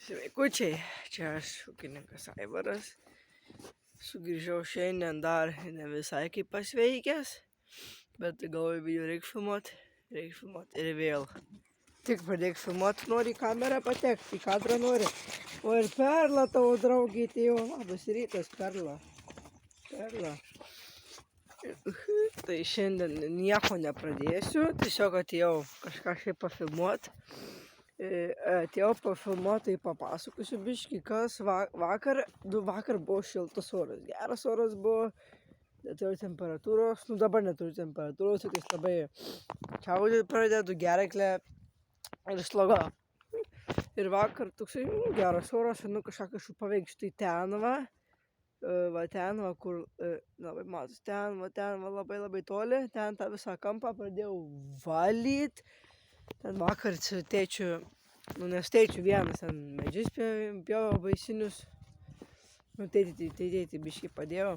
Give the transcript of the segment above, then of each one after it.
Sveikučiai, čia aš ūkininkas Aivaras. Sugrįžau šiandien dar ne visai kaip pasveikęs, bet galvoju, video reikia filmuoti ir vėl. Tik pradėk filmuoti, nori į kamerą patekti, į kadrą nori. O ir Perla tavo draugė atėjo, labas rytas, Perla. Tai šiandien nieko nepradėsiu, tiesiog atėjau kažką šiaip pafilmuoti. Atėjau pafilmuoti, tai papasakosiu biškį, kas vakar buvo šiltas oras, geras oras buvo, neturiu temperatūros, dabar neturiu temperatūros, tik labai čiaudėti pradedu, gerklę ir sloga. Ir vakar toksai geras oras, kažką paveiksiu, tai ten va, kur labai matos, ten va labai toli, ten tą visą kampą pradėjau valyti. Ten vakar su tėčiu, nes tėčiu vienas ten medžius pjovė baisinius. Tėtį biškį padėjo.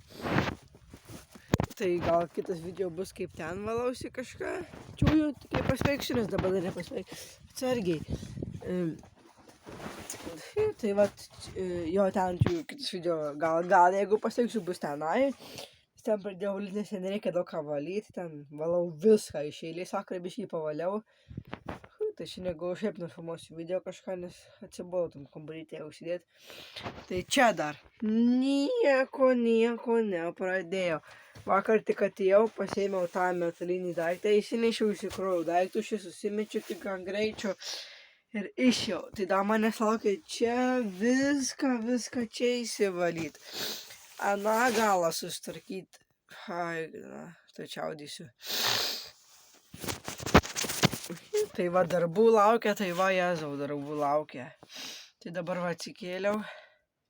Tai gal kitas video bus, kaip ten valausi kažką. Čiūju, kaip pasveiksiu, nes dabar dar nepasveiksiu. Atsargiai. Tai va, jo ten čiūju kitas video. Gal jeigu pasveiksiu, bus tenai. Ten pradėjau valyti, nes ten nereikia daug ką valyti, ten valau viską iš eilės, vakar biškį pavaliau. Tai šiandien gal šiaip nufilmuosiu video kažką, nes atsibodau tam kambarytėje užsidėti. Tai čia dar nieko nepradėjau. Vakar tik atėjau, pasiėmiau tą metalinį daiktą, įsinešiau, įsikrovau daiktus, susimečiau tik ant greičio ir išėjau. Tai dar manęs laukia čia viską čia įsivalyti. Aną galą sustarkyti. Tai čiaudysiu. Tai va darbų laukia, tai va Jėzau darbų laukia. Tai dabar va atsikėliau.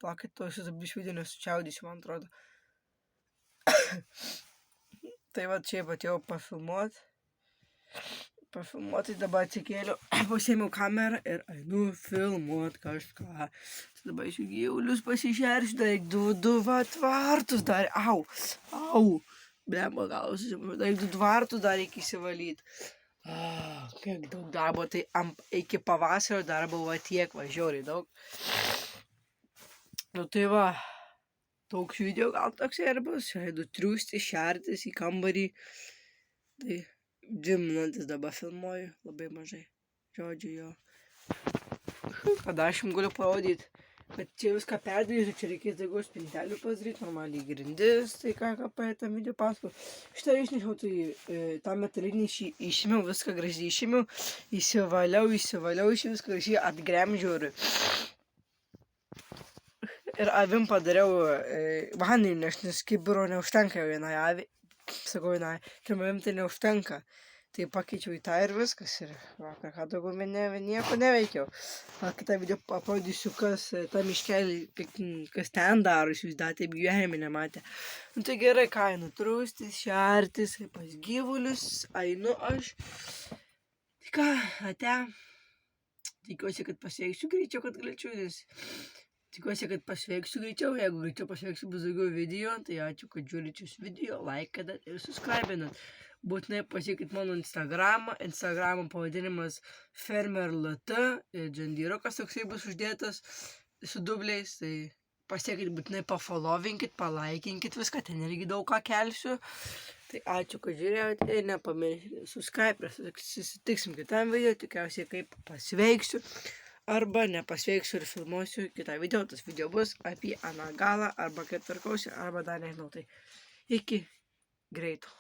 Plakit, to šis biškį video nesučiaudysiu, man atrodo. Tai va čia atėjau pafilmuoti. Dabar atsikėliau, pasiėmiau kamerą ir einu filmuoti kažką. Tai dabar eisiu gyvulius pasišersiu, dar du tvartus dar, au, blemba gal susimušiu, dar du tvartus dar reikia įsivalyti. Kiek daug darbo, tai iki pavasario darbo va tiek, žiauriai daug. Tai va, toks video gal toks ir bus, žaidu triūsti, šertis į kambarį. Tai 2 minutės dabar filmuoju, labai mažai, žodžiu jo. Kada aš jums galiu parodyti, kad čia viską perdarysiu, čia reikės daugiau spintelių pasidaryti, normaliai grindis, tai ką tam video pasakau. Šitą išnešiau, tai tą metalinį išėmiau, viską gražiai išėmiau, įsivaliau, iš viską gražiai atgremžiau ir avim padariau vandenį, nes kibiro neužtenka jau vienai aviai. Sakau, pirmavim tai neužtenka. Tai pakeičiau į tą ir viskas. Ir vakar ką daugiau nieko neveikiau. Kitą video parodysiu, kas tam miškelį, kas ten daro, jūs dar taip gyvenime nematė. Tai gerai, ką einu trūstis, šertis, pas gyvulius, einu aš. Tai ką, ate. Tikiuosi, kad pasveiksiu greičiau, kad galėčiau jis. Tikiuosi, kad pasveiksiu greičiau, jeigu greičiau pasveiksiu bus daugiau video, tai ačiū, kad žiūrit šios video, laikinat ir subscribinat. Būtinai pasiekit mano Instagramo pavadinimas FermerLT, džandyrokas toksai bus uždėtas su dubliais, tai pasiekit būtinai pafollowinkit, palaikinkit viską, ten irgi daug ką kelsiu. Tai ačiū, kad žiūrėjote ir nepamirškite subscribe, susitiksim kitam video, tikriausiai kaip pasveiksiu. Arba nepasveiksiu ir filmuosiu kitą video, tas video bus apie aną galą, arba kaip tvarkausi, arba dar nežinau, tai iki greito.